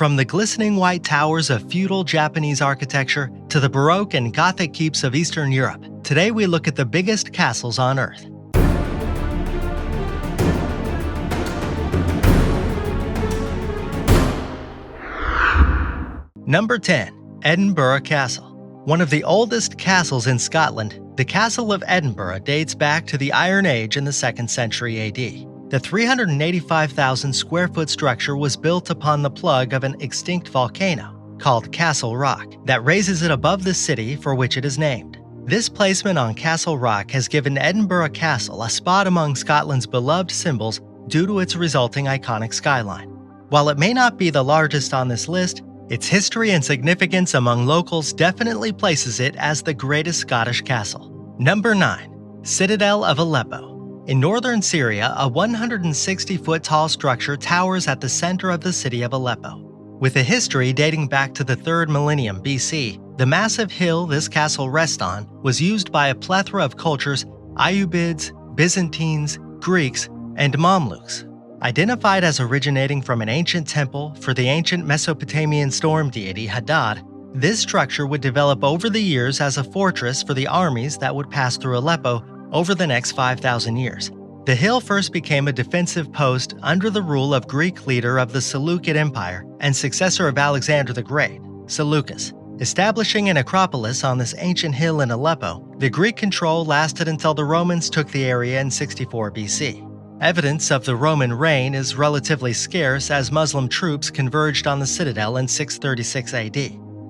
From the glistening white towers of feudal Japanese architecture to the Baroque and Gothic keeps of Eastern Europe, today we look at the biggest castles on Earth. Number 10. Edinburgh Castle. One of the oldest castles in Scotland, the Castle of Edinburgh dates back to the Iron Age in the 2nd century AD. The 385,000 square foot structure was built upon the plug of an extinct volcano, called Castle Rock, that raises it above the city for which it is named. This placement on Castle Rock has given Edinburgh Castle a spot among Scotland's beloved symbols due to its resulting iconic skyline. While it may not be the largest on this list, its history and significance among locals definitely places it as the greatest Scottish castle. Number 9. Citadel of Aleppo. In northern Syria, a 160-foot tall structure towers at the center of the city of Aleppo. With a history dating back to the 3rd millennium BC, the massive hill this castle rests on was used by a plethora of cultures: Ayyubids, Byzantines, Greeks, and Mamluks. Identified as originating from an ancient temple for the ancient Mesopotamian storm deity Hadad, this structure would develop over the years as a fortress for the armies that would pass through Aleppo over the next 5,000 years. The hill first became a defensive post under the rule of Greek leader of the Seleucid Empire and successor of Alexander the Great, Seleucus. Establishing an acropolis on this ancient hill in Aleppo, the Greek control lasted until the Romans took the area in 64 BC. Evidence of the Roman reign is relatively scarce as Muslim troops converged on the citadel in 636 AD,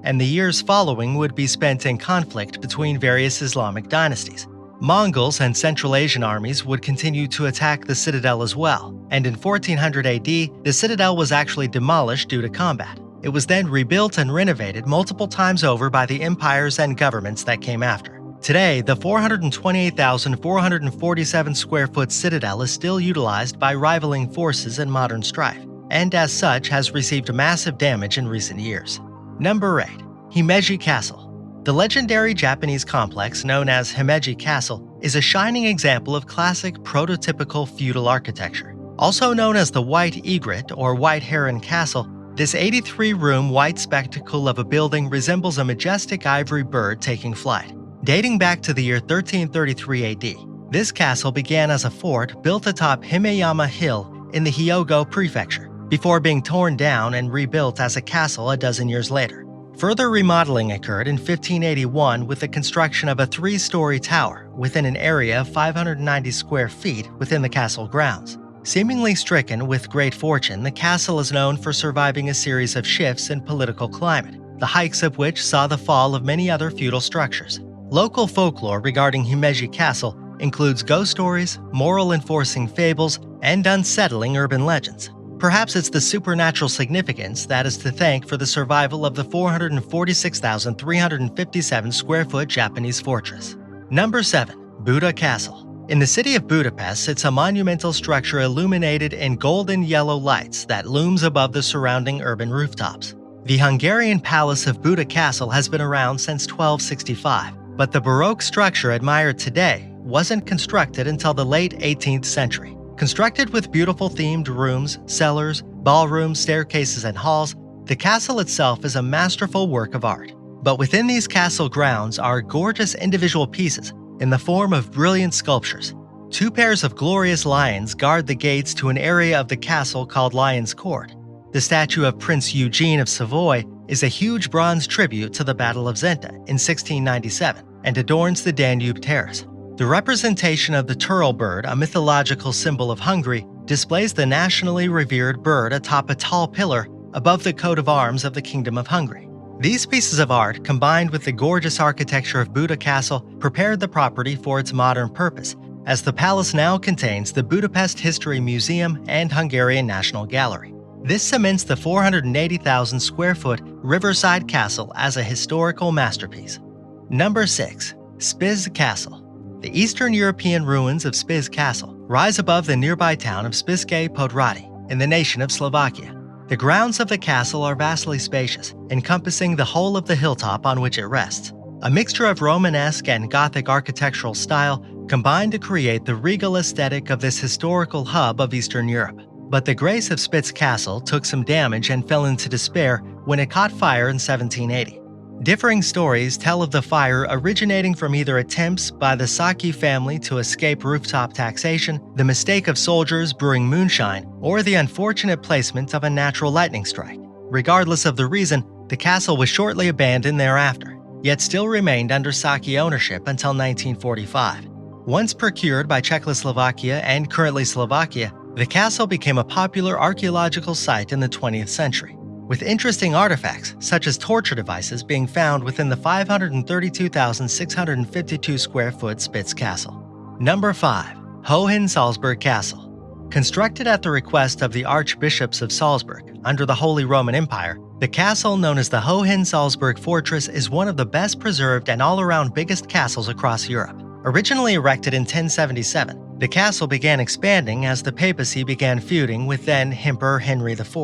and the years following would be spent in conflict between various Islamic dynasties. Mongols and Central Asian armies would continue to attack the citadel as well, and in 1400 AD, the citadel was actually demolished due to combat. It was then rebuilt and renovated multiple times over by the empires and governments that came after. Today, the 428,447 square foot citadel is still utilized by rivaling forces in modern strife, and as such has received massive damage in recent years. Number 8. Himeji Castle. The legendary Japanese complex known as Himeji Castle is a shining example of classic prototypical feudal architecture. Also known as the White Egret or White Heron Castle, this 83-room white spectacle of a building resembles a majestic ivory bird taking flight. Dating back to the year 1333 AD, this castle began as a fort built atop Himeyama Hill in the Hyogo Prefecture, before being torn down and rebuilt as a castle a dozen years later. Further remodeling occurred in 1581 with the construction of a 3-story tower within an area of 590 square feet within the castle grounds. Seemingly stricken with great fortune, the castle is known for surviving a series of shifts in political climate, the hikes of which saw the fall of many other feudal structures. Local folklore regarding Himeji Castle includes ghost stories, moral-enforcing fables, and unsettling urban legends. Perhaps it's the supernatural significance that is to thank for the survival of the 446,357 square foot Japanese fortress. Number 7. Buda Castle. In the city of Budapest sits a monumental structure illuminated in golden yellow lights that looms above the surrounding urban rooftops. The Hungarian Palace of Buda Castle has been around since 1265. But the Baroque structure admired today wasn't constructed until the late 18th century. Constructed with beautiful themed rooms, cellars, ballrooms, staircases, and halls, the castle itself is a masterful work of art. But within these castle grounds are gorgeous individual pieces in the form of brilliant sculptures. 2 pairs of glorious lions guard the gates to an area of the castle called Lion's Court. The statue of Prince Eugene of Savoy is a huge bronze tribute to the Battle of Zenta in 1697 and adorns the Danube Terrace. The representation of the turtle bird, a mythological symbol of Hungary, displays the nationally revered bird atop a tall pillar above the coat of arms of the Kingdom of Hungary. These pieces of art, combined with the gorgeous architecture of Buda Castle, prepared the property for its modern purpose, as the palace now contains the Budapest History Museum and Hungarian National Gallery. This cements the 480,000 square foot Riverside Castle as a historical masterpiece. Number 6. Spiš Castle. The Eastern European ruins of Spiš Castle rise above the nearby town of Spišské Podrady in the nation of Slovakia. The grounds of the castle are vastly spacious, encompassing the whole of the hilltop on which it rests. A mixture of Romanesque and Gothic architectural style combined to create the regal aesthetic of this historical hub of Eastern Europe. But the Grace of Spitz Castle took some damage and fell into despair when it caught fire in 1780. Differing stories tell of the fire originating from either attempts by the Saki family to escape rooftop taxation, the mistake of soldiers brewing moonshine, or the unfortunate placement of a natural lightning strike. Regardless of the reason, the castle was shortly abandoned thereafter, yet still remained under Saki ownership until 1945. Once procured by Czechoslovakia and currently Slovakia, the castle became a popular archaeological site in the 20th century, with interesting artifacts such as torture devices being found within the 532,652 square foot Spitz Castle. Number 5. Hohensalzburg Castle. Constructed at the request of the Archbishops of Salzburg under the Holy Roman Empire, the castle known as the Hohensalzburg Fortress is one of the best preserved and all-around biggest castles across Europe. Originally erected in 1077, the castle began expanding as the papacy began feuding with then Emperor Henry IV.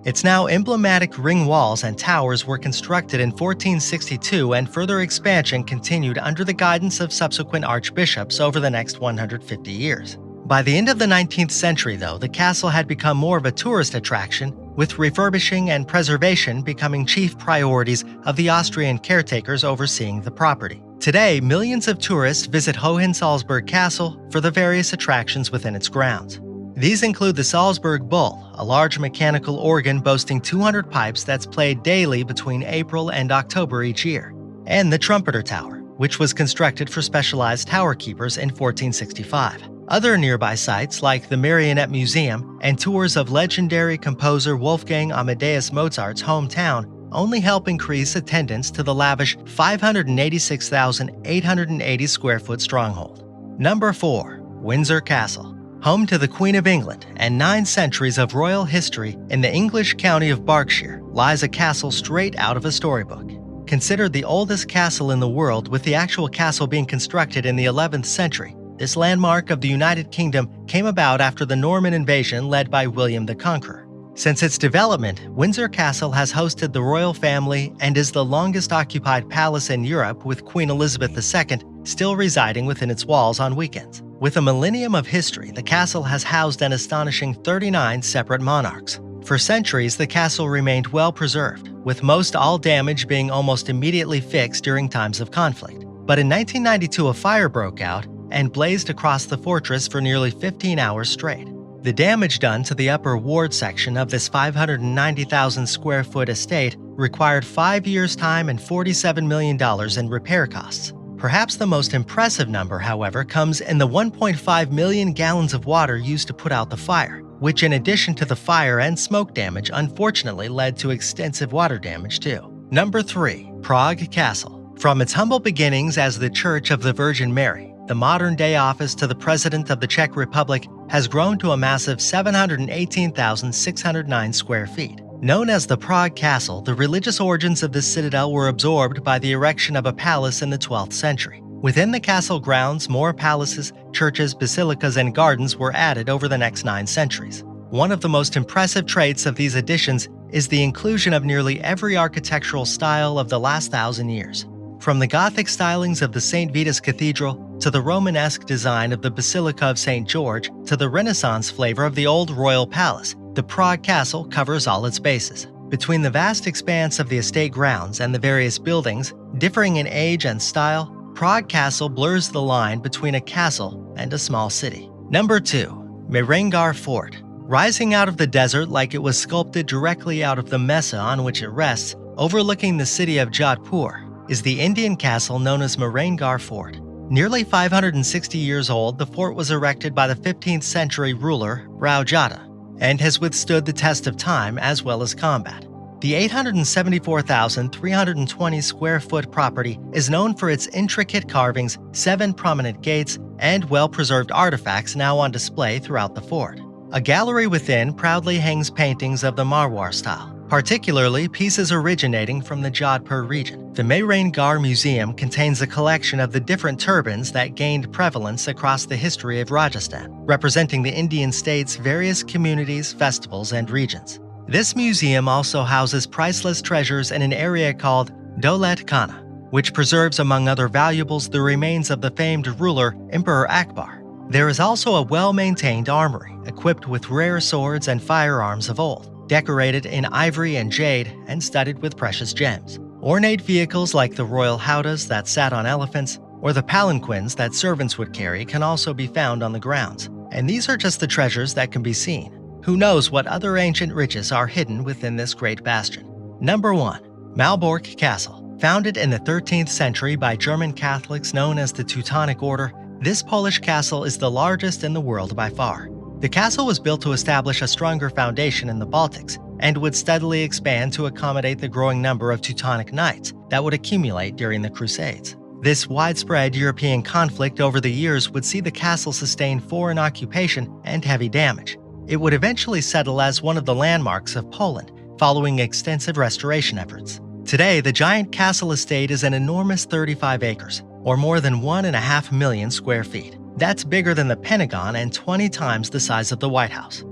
Its now emblematic ring walls and towers were constructed in 1462, and further expansion continued under the guidance of subsequent archbishops over the next 150 years. By the end of the 19th century, though, the castle had become more of a tourist attraction, with refurbishing and preservation becoming chief priorities of the Austrian caretakers overseeing the property. Today, millions of tourists visit Hohensalzburg Castle for the various attractions within its grounds. These include the Salzburg Bull, a large mechanical organ boasting 200 pipes that's played daily between April and October each year, and the Trumpeter Tower, which was constructed for specialized tower keepers in 1465. Other nearby sites like the Marionette Museum and tours of legendary composer Wolfgang Amadeus Mozart's hometown only help increase attendance to the lavish 586,880 square foot stronghold. Number 4. Windsor Castle. Home to the Queen of England and 9 centuries of royal history in the English county of Berkshire, lies a castle straight out of a storybook. Considered the oldest castle in the world, with the actual castle being constructed in the 11th century, this landmark of the United Kingdom came about after the Norman invasion led by William the Conqueror. Since its development, Windsor Castle has hosted the royal family and is the longest occupied palace in Europe, with Queen Elizabeth II still residing within its walls on weekends. With a millennium of history, the castle has housed an astonishing 39 separate monarchs. For centuries, the castle remained well preserved, with most all damage being almost immediately fixed during times of conflict. But in 1992, a fire broke out and blazed across the fortress for nearly 15 hours straight. The damage done to the upper ward section of this 590,000 square foot estate required 5 years' time and $47 million in repair costs. Perhaps the most impressive number, however, comes in the 1.5 million gallons of water used to put out the fire, which, in addition to the fire and smoke damage, unfortunately led to extensive water damage too. Number 3. Prague Castle. From its humble beginnings as the Church of the Virgin Mary, the modern-day office to the President of the Czech Republic has grown to a massive 718,609 square feet. Known as the Prague Castle, the religious origins of this citadel were absorbed by the erection of a palace in the 12th century. Within the castle grounds, more palaces, churches, basilicas, and gardens were added over the next 9 centuries. One of the most impressive traits of these additions is the inclusion of nearly every architectural style of the last 1,000 years. From the Gothic stylings of the St. Vitus Cathedral, to the Romanesque design of the Basilica of St. George, to the Renaissance flavor of the old royal palace, the Prague Castle covers all its bases. Between the vast expanse of the estate grounds and the various buildings, differing in age and style, Prague Castle blurs the line between a castle and a small city. Number 2. Mehrangar Fort. Rising out of the desert like it was sculpted directly out of the mesa on which it rests, overlooking the city of Jodhpur, is the Indian castle known as Mehrangar Fort. Nearly 560 years old, the fort was erected by the 15th century ruler Rao Jodha and has withstood the test of time as well as combat. The 874,320 square foot property is known for its intricate carvings, 7 prominent gates, and well-preserved artifacts now on display throughout the fort. A gallery within proudly hangs paintings of the Marwar style, particularly pieces originating from the Jodhpur region. The Mehrangar Museum contains a collection of the different turbans that gained prevalence across the history of Rajasthan, representing the Indian state's various communities, festivals, and regions. This museum also houses priceless treasures in an area called Daulat Khana, which preserves, among other valuables, the remains of the famed ruler Emperor Akbar. There is also a well-maintained armory equipped with rare swords and firearms of old, decorated in ivory and jade and studded with precious gems. Ornate vehicles like the royal howdahs that sat on elephants or the palanquins that servants would carry can also be found on the grounds. And these are just the treasures that can be seen. Who knows what other ancient riches are hidden within this great bastion? Number 1. Malbork Castle. Founded in the 13th century by German Catholics known as the Teutonic Order, this Polish castle is the largest in the world by far. The castle was built to establish a stronger foundation in the Baltics and would steadily expand to accommodate the growing number of Teutonic knights that would accumulate during the Crusades. This widespread European conflict over the years would see the castle sustain foreign occupation and heavy damage. It would eventually settle as one of the landmarks of Poland, following extensive restoration efforts. Today, the giant castle estate is an enormous 35 acres, or more than 1.5 million square feet. That's bigger than the Pentagon and 20 times the size of the White House.